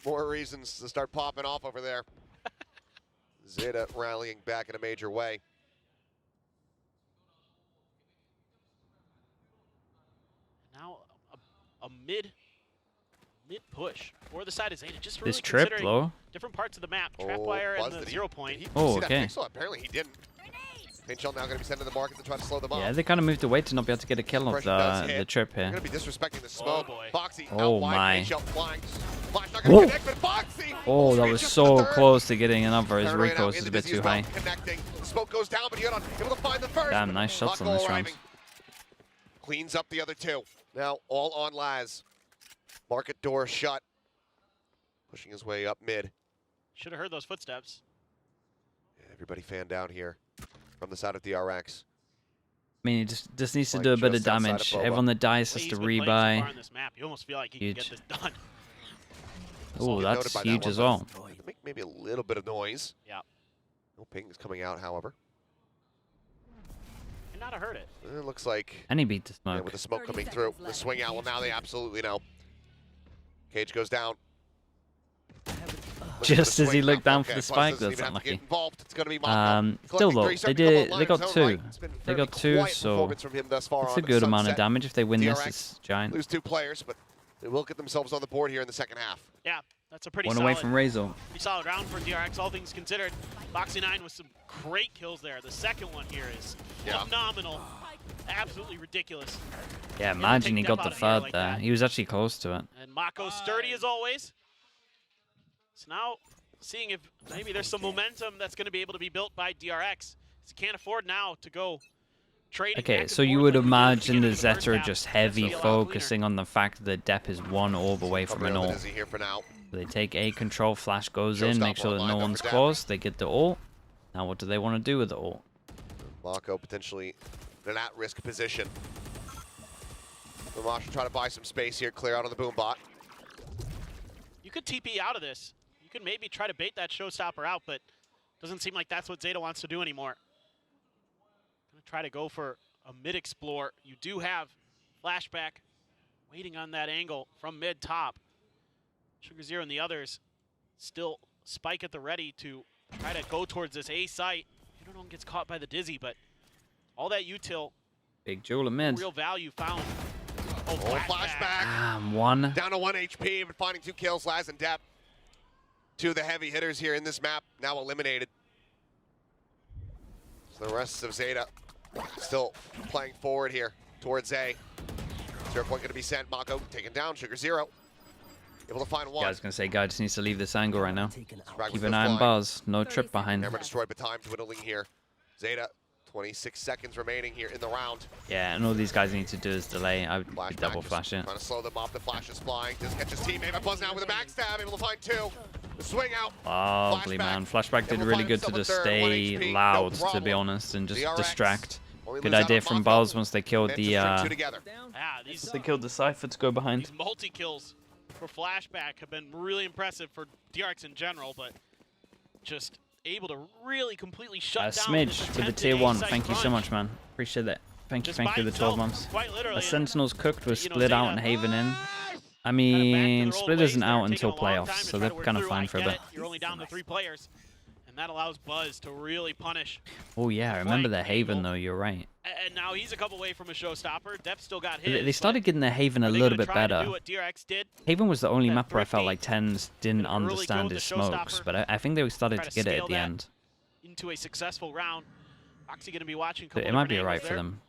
more reasons to start popping off over there. Zeta rallying back in a major way. Now a mid push for the side of Zeta. Just really This trip, considering though. different parts of the map. Trapwire Buzz, and the did 0 point. Did he Oh, see that okay. pixel? Apparently he didn't. Paint shell now going to be sent to the market to try to slow them up. Yeah, they kind of moved away to not be able to get a kill of Pressure does the hit. trip They're here. going to be disrespecting the smoke. boy. Foxy Oh, out wide. my. Paint shell flying. Flash not going Whoa. to connect, but Foxy! Oh, that was reaches so the third. close to getting another. His Paranoia now recourse in is the a bit dizzy too as well, high. Connecting. The smoke goes down, but Euron able to find the first. Damn, nice shots on Mako this round. arriving. Cleans up the other 2. Now all on Laz. Market door shut. Pushing his way up mid. Should have heard those footsteps. Everybody fanned down here from the side of DRX. I mean, he just needs to Like do a bit of just outside of damage. Boba. Everyone that dies The way has he's to been playing so far rebuy. on this map, you almost feel like he can Huge. get this done. Oh, Get that's noted by that huge one, as but well. Make maybe a little bit of noise. Yeah. No pings coming out, however. And not to hurt it. It looks like And he beat the yeah, smoke. with the smoke 30 coming through, seconds the left. swing out. Well, now they absolutely know. Cage goes down. Looking for Just the as he swing. looked down for Okay, the Buzz spike, doesn't that's even have to get unlucky. involved. It's going to be Mako. Still Collecting though, 3, they starting to come did. online They in his got own 2. right. It's been They fairly got 2, quiet so performance from him thus far it's on a the good amount of Sunset. damage if they win this. DRX It's giant. Lose 2 players, but they will get themselves on the board here in the second half. Yeah, that's a pretty One solid, away from Razor. pretty solid round for DRX, all things considered. Boxy 9 with some great kills there. The second one here is Yeah. phenomenal. Absolutely ridiculous. Yeah, to imagine take he Depp got the out of the air third like there. that. He was actually close to it. And Mako sturdy as always. So now seeing if maybe there's some momentum that's going to be able to be built by DRX. He can't afford now to go trading. Okay, so you would imagine the Zeta are just heavy focusing on the fact that Depp is one orb away from an ult. They take A control, flash goes in, make sure that no one's close, they get the ult. Now what do they want to do with the ult? Mako potentially in an at-risk position. Lamosh will try to buy some space here, clear out on the boom bot. You could TP out of this. You could maybe try to bait that showstopper out, but doesn't seem like that's what ZETA wants to do anymore. Gonna try to go for a mid-explore. You do have flashback waiting on that angle from mid-top. Sugar Zero and the others still spike at the ready to try to go towards this A site. No one gets caught by the dizzy, but all that util. Big jewel mid. Real value found. Oh, flashback. One. Down to 1 HP, but finding 2 kills, Laz and Depp. 2 of the heavy hitters here in this map now eliminated. So the rest of ZETA still playing forward here towards A. 0 point going to be sent. Mako taken down. Sugar Zero able to find 1. Yeah, I was going to say, guy just needs to leave this angle right now. Keep an eye on Buzz. No trip behind. Camera destroyed, but time dwindling here. ZETA, 26 seconds remaining here in the round. Yeah, and all these guys need to do is delay. I would double flash it. Trying to slow them off. The flash is flying. Doesn't catch his teammate. But Buzz now with a backstab, able to find 2. The swing out. Lovely, man. Flashback did really good to just stay loud, to be honest, and just distract. Good idea from Buzz once they killed the they killed the Cypher to go behind. These multi-kills for Flashback have been really impressive for DRX in general, but just able to really completely shut down Smidge with the tier 1. Thank you so much, man. Appreciate that. Thank you for the 12 months. A Sentinels cooked with Split out and Haven in. I mean, Split isn't out until playoffs, so they're kind of fine for a bit. You're only down to 3 players, and that allows Buzz to really punish. Oh yeah, I remember the Haven though. You're right. And now he's a couple away from a showstopper. Depp still got his. They started getting their Haven a little bit better. Haven was the only map where I felt like Tens didn't understand his smokes, but I think they started to get it at the end. Into a successful round. Foxy going to be watching. It might be alright for them.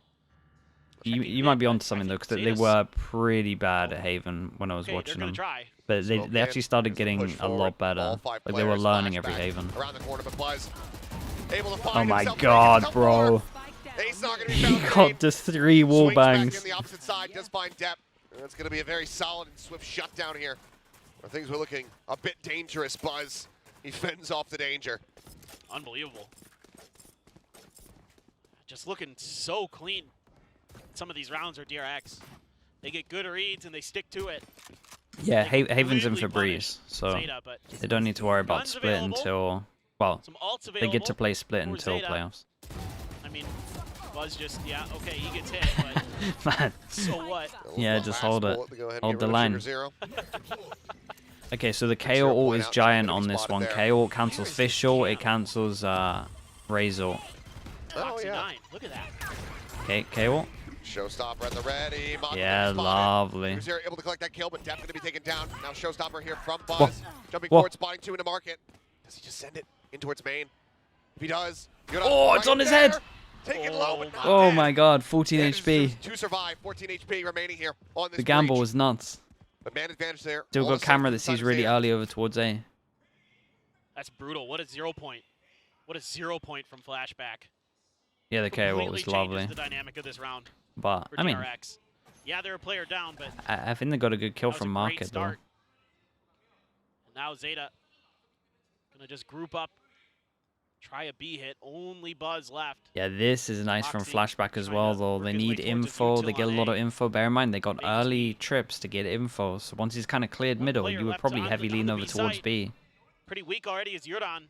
You might be onto something though, because they were pretty bad at Haven when I was watching them. But they actually started getting a lot better. Like they were learning every Haven. Oh my god, bro. He got just 3 wall bangs. It's going to be a very solid and swift shutdown here. Things were looking a bit dangerous. Buzz, he fends off the danger. Unbelievable. Just looking so clean. Some of these rounds are DRX. They get good reads and they stick to it. Yeah, Haven's in for Breeze, so they don't need to worry about Split until, well, they get to play Split until playoffs. I mean, Buzz just, yeah, okay, he gets hit, but man. So what? Yeah, just hold it. Hold the line. Okay, so the KO ult is giant on this one. KO ult cancels Fish ult, it cancels Raze ult. Oh, yeah. Look at that. Okay, KO ult. Showstopper at the ready. Yeah, lovely. Able to collect that kill, but Depp going to be taken down. Now Showstopper here from Buzz. Jumping forward, spotting 2 into market. Does he just send it in towards main? If he does, oh, it's on his head. Take it low, but not oh my god, 14 HP. 2 survive, 14 HP remaining here on this The gamble breach. Was nuts. But man advantage there. Still got camera that sees really early over towards A. That's brutal. What a 0 point. What a 0 point from Flashback. Yeah, the KO ult was lovely. The dynamic of this round. But I mean, yeah, they're a player down, but I think they got a good kill from market though. And now ZETA gonna just group up, try a B hit. Only Buzz left. Yeah, this is nice from Flashback as well though. They need info. They get a lot of info. Bear in mind they got early trips to get info. So once he's kind of cleared middle, you would probably heavy lean over towards B. Pretty weak already is Yurdan. I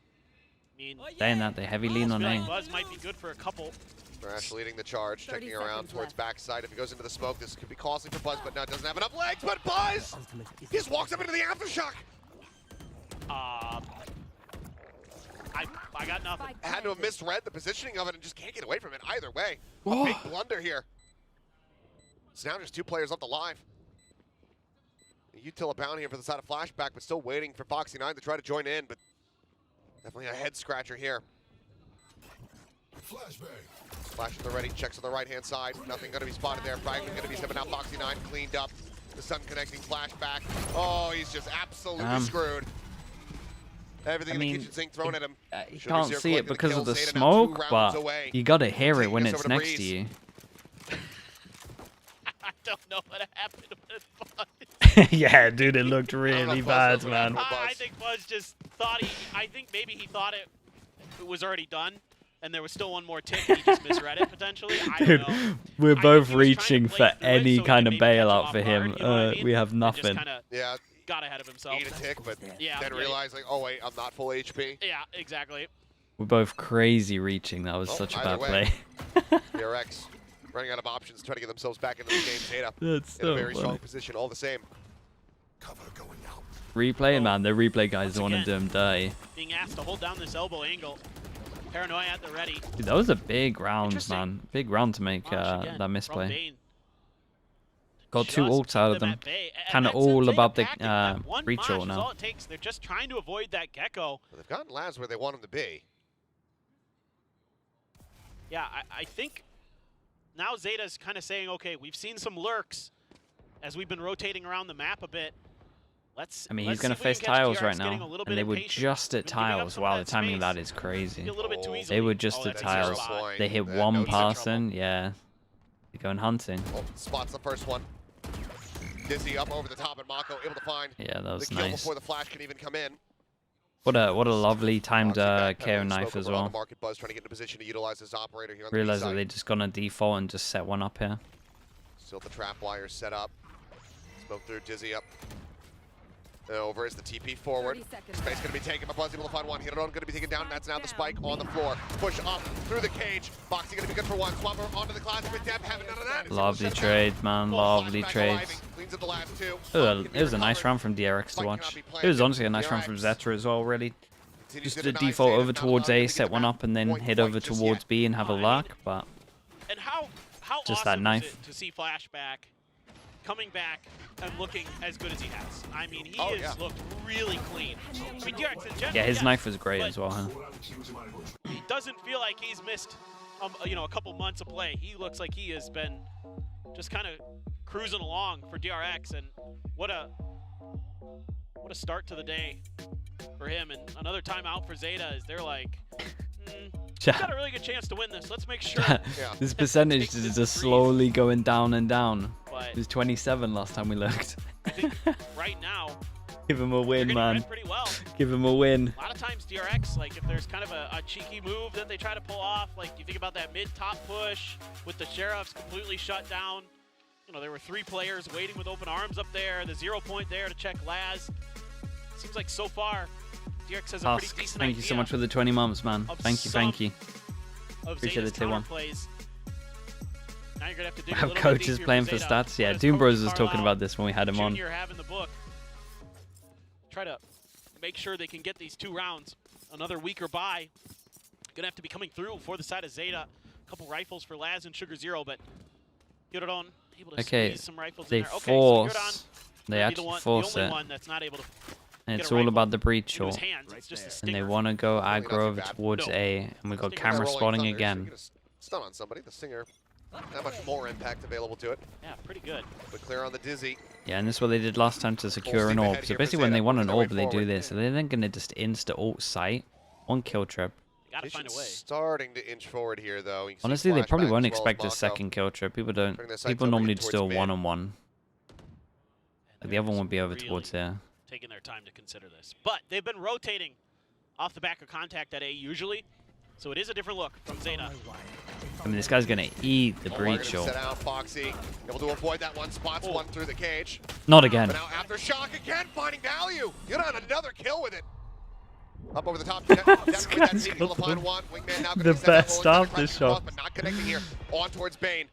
mean, saying that they heavy lean on A. Buzz might be good for a couple. Thrash leading the charge, checking around towards backside. If he goes into the smoke, this could be costly for Buzz, but no, doesn't have enough legs. But Buzz, he just walks up into the aftershock. I got nothing. Had to have misread the positioning of it and just can't get away from it either way. A big blunder here. So now just 2 players left alive. Util abound here for the side of Flashback, but still waiting for Foxy9 to try to join in, but definitely a head scratcher here. Flash at the ready, checks on the right-hand side. Nothing going to be spotted there. Fragment going to be stepping out. Foxy9 cleaned up. The sun connecting Flashback. Oh, he's just absolutely screwed. Everything in the kitchen sink thrown at him. You Sugar can't Zero see it collecting the because kill. of the Zeta now 2 smoke, rounds but away. you gotta hear it Taking when us it's over to next to Breeze. you. I don't know what happened with Buzz. Yeah, dude, it looked really bad, man. I think Buzz just thought I think maybe he thought it was already done, and there was still one more tick, and he just misread it potentially. I Dude, don't know. we're I both think he was trying reaching to for play through it any so he kind could of maybe catch bailout off for him. guard, you know what I mean? We have And just nothing. kinda Yeah, got ahead of himself. eat a tick, but Yeah, then realize, like, oh, wait, I'm not full HP. Yeah, exactly. We're both crazy reaching. That was such a either bad way. play. DRX running out of options, trying to get themselves back into the game. Zeta That's in a so very strong funny. position, all the same. Replay, man. The replay guys Once don't want to do again, him dirty. Being asked to hold down this elbow angle. Paranoia at the ready. Dude, that was a big round, Interesting. man. Big round to make Launch again that from misplay. Bane. Got 2 Just ults keep out of them them. at bay. And Kind of that's all Zeta about the tactic. That one breach mosh ult is now. all it takes. They're just trying to avoid that gecko. But they've gotten labs where they want him to be. Yeah, I think now Zeta's kind of saying, okay, we've seen some lurks as we've been rotating around the map a bit. I mean, he's let's going to see if we face can catch tiles DRX right getting now, a little and bit they were impatient. just at Been giving up tiles. some Wow, of the timing of space. that is crazy. A little bit too Oh. easily. They were just Oh, at that's tiles. zero spot. They hit That one knows they're in person, yeah. They're going hunting. Oh, spots the first one. Dizzy up over the top, and Mako able to find Yeah, that the was kill nice. before the flash can even come in. What a lovely timed Foxy backpedaling, KO knife smoke as over on well. the market. Buzz trying to get in a position to utilize his operator here on the Realized B that side. they just gonna default and just set one up here. Still the trap wires set up. Smoke through, Dizzy up. Over is the TP forward. Space going to be taken, but Buzz able to find one. Hit it on, going to be taken down. That's now the spike on the floor. Push up through the cage. Foxy going to be good for one. Swapper onto the classic with Deb. Having none of that. Lovely trade, man. Lovely trades. Cleans up the last two. It was a nice round from DRX to watch. It was honestly a nice round from ZETA as well, really. Just to default over towards A, set one up, and then head over towards B and have a luck, but And how just awesome that knife. is it to see Flashback coming back and looking as good as he has? I mean, he Oh, has yeah. looked really clean. I mean, DRX in general, yeah, his yes, knife was great but as well, huh? He doesn't feel like he's missed, a couple months of play. He looks like he has been just kind of cruising along for DRX, and what a start to the day for him. And another timeout for Zeta is they're like, we've got a really good chance to win this. Let's make sure. This percentage is just slowly going down and down. But It was 27 last time we looked. I think right now, Give him a they're win, getting man. read pretty well. Give him a win. A lot of times DRX, like if there's kind of a cheeky move that they try to pull off, like you think about that mid-top push with the Sheriffs completely shut down. There were 3 players waiting with open arms up there, the 0 point there to check Laz. Seems like so far, DRX has a pretty decent Thank you so idea much for the 20 months, man. of Thank you. of Appreciate Zeta's the T1. counterplays. Now you're gonna have to dig a Wow, little coach bit is deeper playing for Zeta. stats. Yeah, What does Doom Bros Coach was talking Carlisle about this when we had him on. Jr. have in the book? Try to make sure they can get these 2 rounds. Another weaker bye. Gonna have to be coming through for the side of Zeta. A couple rifles for Laz and Sugar Zero, but Yudon able to Okay, squeeze some rifles they in there. Okay, force. So They Yudon, actually force the it. only one that's not able to And get it's a all rifle about the breach into his shot. hands. It's just a And stinger. they want to go not aggro too over bad. towards No. A. And we got Stinger camera rolling spotting thunder, so you again. get a stun on somebody. The Stinger, not that much more impact available to it. Yeah, pretty good. But clear on the Dizzy. Yeah, and this is what they did last time to secure an steam orb. ahead So here for basically when they Zeta, want an working their way orb, they do forward. this. So they're then going to just insta-ult sight. 1 kill trip. They gotta find a way. Starting to inch forward here, though. You can see Honestly, they probably flashback won't as well as expect a Mako. second kill trip. People Turning their sights People over normally in just towards do mid. 1-on-1. Like the other one would be over Really towards there. taking their time to consider this. But they've been rotating off the back of contact at A usually, so it is a different look from Zeta. I mean, this guy's going to eat the Oh, breach gonna shot. set out Foxy, able to avoid that one, spots one through the cage. Not again. But now Aftershock again, finding value. You got another kill with it. Up over the top. Definitely that guy's team able got to find one. Wingman now the gonna be set up, best rolling through the Aftershock. cross, but not connecting here. On towards Bane.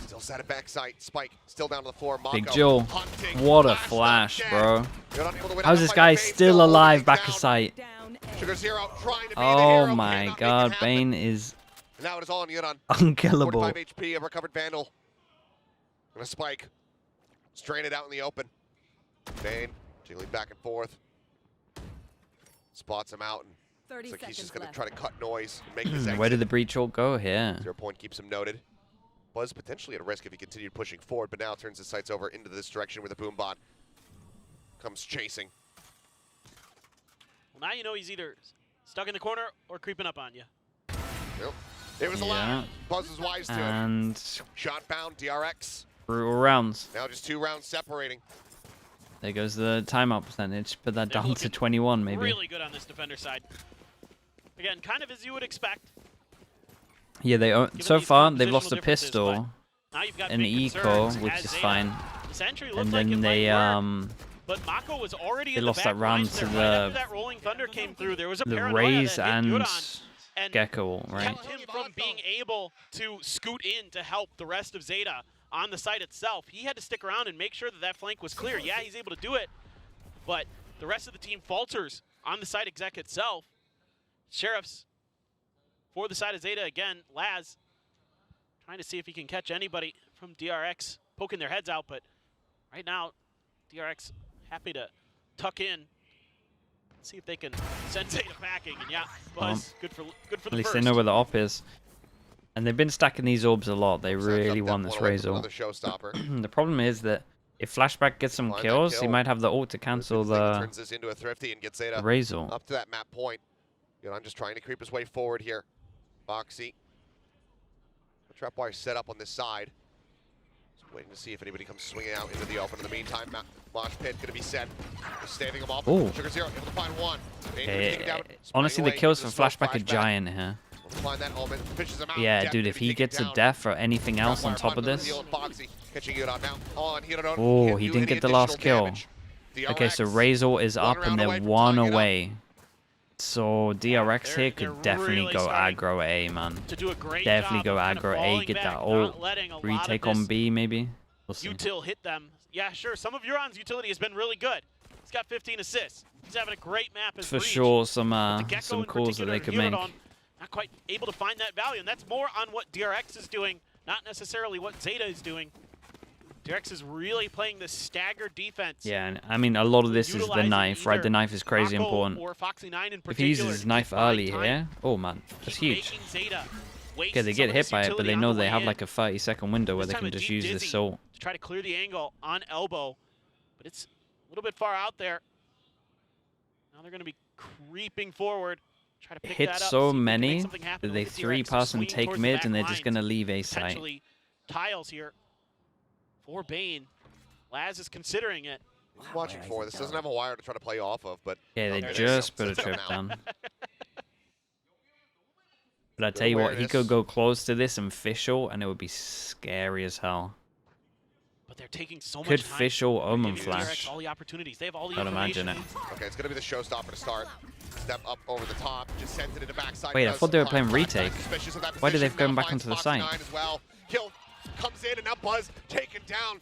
Still set it backside. Spike still down to the floor. Mako Big Jill. hunting. What a Flash flash, not bro. dead. You're not able to win How's out this fight, guy but Bane still holding alive things back down. of sight? Sugar Zero trying to be the Oh hero, my cannot make it god, happen. Bane is And now it is all on Yudon. unkillable. 45 HP, a recovered Vandal. And a Spike. Strain it out in the open. Bane jiggling back and forth. Spots him out, and looks like he's just going to try to cut noise and make his exit. Where did the breach ult go here? 0 point keeps him noted. Buzz potentially at risk if he continued pushing forward, but now turns his sights over into this direction where the Boombot comes chasing. Well, now you know he's either stuck in the corner or creeping up on you. Yep. It was a lot. Buzz was wise to it. And Shot bound, DRX. brutal rounds. Now just 2 rounds separating. There goes the timeout percentage. Put that down to 21, maybe. Really good on this defender side. Again, kind of as you would expect. Yeah, they so far they've lost a pistol, now you've got an eco, which is fine, and then they but Mako was already they in lost the that round to right the after that rolling thunder came through. There was a Raze and and Gecko, right? kept him from being able to scoot in to help the rest of ZETA on the site itself. He had to stick around and make sure that that flank was clear. Yeah, he's able to do it, but the rest of the team falters on the site exec itself. Sheriffs for the side of ZETA again. Laz trying to see if he can catch anybody from DRX poking their heads out, but right now DRX happy to tuck in, see if they can send ZETA packing. And yeah, Buzz, good for the first. At least they know where the op is. And they've been stacking these orbs a lot. They really want this Razor. The problem is that if Flashback gets some kills, he might have the ult to cancel the turns this into a thrifty and gets ZETA Razor. up to that map point. I'm just trying to creep his way forward here. Foxy. The trap wire set up on this side. Just waiting to see if anybody comes swinging out into the open. In the meantime, Mosh Pit going to be set. Just standing him off. Sugar Zero able to find one. Honestly, the kills for Flashback are giant here. Find that omen, fishes him out. Yeah, dude, if he gets a death or anything else on top of this. Oh, he didn't get the last kill. Okay, so Razor is up and they're 1 away. So DRX here could definitely go aggro A, man. Definitely go aggro A, get that ult. Retake on B, maybe. We'll see. Util hit them. Yeah, sure. Some of Euron's utility has been really good. He's got 15 assists. He's having a great map as For sure, some calls that they could make. Not quite able to find that value, and that's more on what DRX is doing, not necessarily what ZETA is doing. DRX is really playing this staggered defense. Yeah, and I mean, a lot of this is the knife, right? The knife is crazy important. If he uses his knife early here, oh man, that's huge. Okay, they get hit by it, but they know they have like a 30-second window where they can just use this ult. To try to clear the angle on elbow, but it's a little bit far out there. Now they're going to be creeping forward. Try to pick hit that up, so many that they 3-pass and take mid, and they're just going to leave A site. Tiles here for Bane. Laz is considering it. I'm watching for this. Doesn't have a wire to try to play off of, but yeah, they just put a trip down. But I tell you what, he could go close to this and fischl, and it would be scary as hell. But they're taking so much could time. fischl Omen Flash. All the opportunities. They have all the I'd imagine it. Okay, it's gonna be the showstopper to start. Step up over the top, just sent it into backside. Wait, I thought they were playing retake. Why did they go back onto the site? Kill comes in and now Buzz taken down.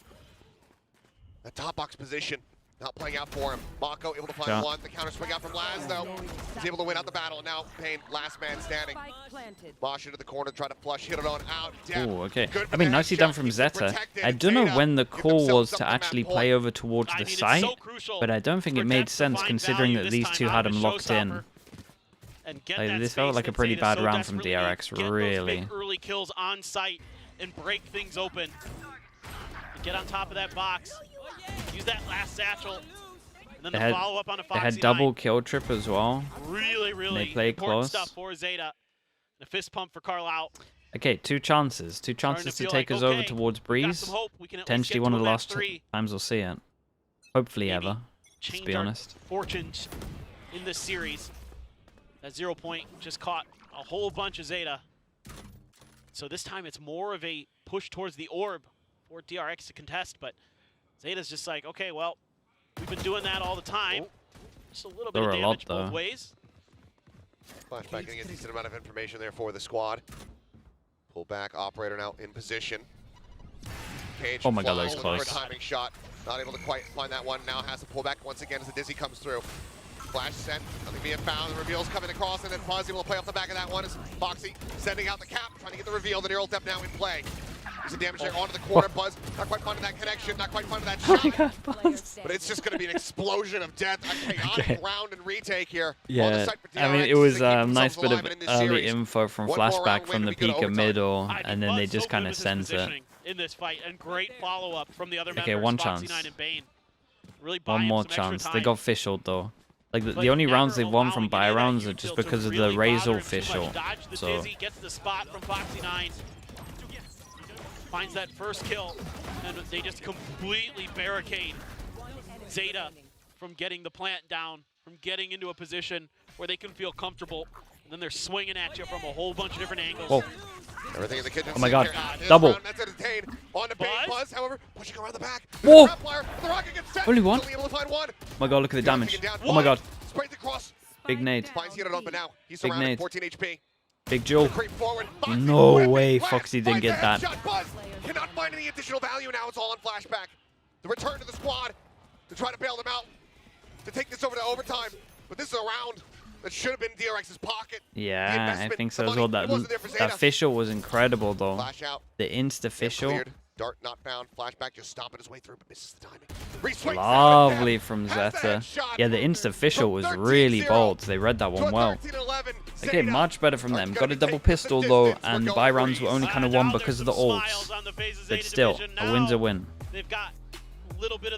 The top box position not playing out for him. Mako able to find one. The counter swing out from Laz though. He's able to win out the battle. Now Payne, last man standing. Mosh into the corner, try to flush, hit it on out. Oh, okay. I mean, nicely done from ZETA. I don't know when the call was to actually play over towards the site, but I don't think it made sense considering that these two had him locked in. Like, this felt like a pretty bad round from DRX, really. Early kills on site and break things open. Get on top of that box. Use that last satchel. And then the follow up on a Foxy. They had double kill trip as well. Really they played close. Stuff for ZETA. And a fist pump for Carlisle. Okay, two chances. Two chances to take us over towards Breeze. Potentially one of the last times we'll see it. Hopefully ever, to be honest. Fortunes in this series. That 0 point just caught a whole bunch of ZETA. So this time it's more of a push towards the orb for DRX to contest, but ZETA's just like, okay, well, we've been doing that all the time. Just a little bit of damage both ways. Flashback getting a decent amount of information there for the squad. Pull back, operator now in position. Cage oh my god, that was close. For a timing shot. Not able to quite find that one. Now has to pull back once again as the Dizzy comes through. Flash sent, nothing being found. The reveal's coming across, and then Buzz able to play off the back of that one as Foxy sending out the cap, trying to get the reveal. The neural depth now in play. There's a damage there onto the corner. Buzz not quite finding that connection, not quite finding that shot. But it's just going to be an explosion of death. A chaotic round and retake here. Yeah, I mean, it was a nice bit of early info from Flashback from the peak of middle, and then they just kind of sent it. In this fight, and great follow-up from the other okay, one chance. Really one more chance. They got fischled though. Like the only rounds they've won from buy rounds are just because of the Razor official. So gets the spot from Foxy9. Finds that first kill, and they just completely barricade ZETA from getting the plant down, from getting into a position where they can feel comfortable. And then they're swinging at you from a whole bunch of different angles. Whoa. Everything in the kitchen. Oh my god. Double. On the Buzz, however, pushing around the back. Whoa. The rocket gets set. Only one? Able to find one. Oh my god, look at the damage. Oh my god. Sprays across. Big nade. Finds he hit it on, but now he's Big surrounded. nade. 14 HP. Big Joe. Forward. No way Foxy didn't get that. Buzz cannot find any additional value now. It's all on flashback. The return to the squad to try to bail them out, to take this over to overtime. But this is a round that should have been DRX's pocket. Yeah, I think so as well. That official was incredible though. Flash out. The insta official. Dart not found. Flashback just stomping his way through, but misses the timing. Lovely from Zeta. Yeah, the insta official was really bold. They read that one well. Okay, much better from them. Got a double pistol though, and buy rounds were only kind of won because of the ults. But still, a win's a win. They've got a little bit of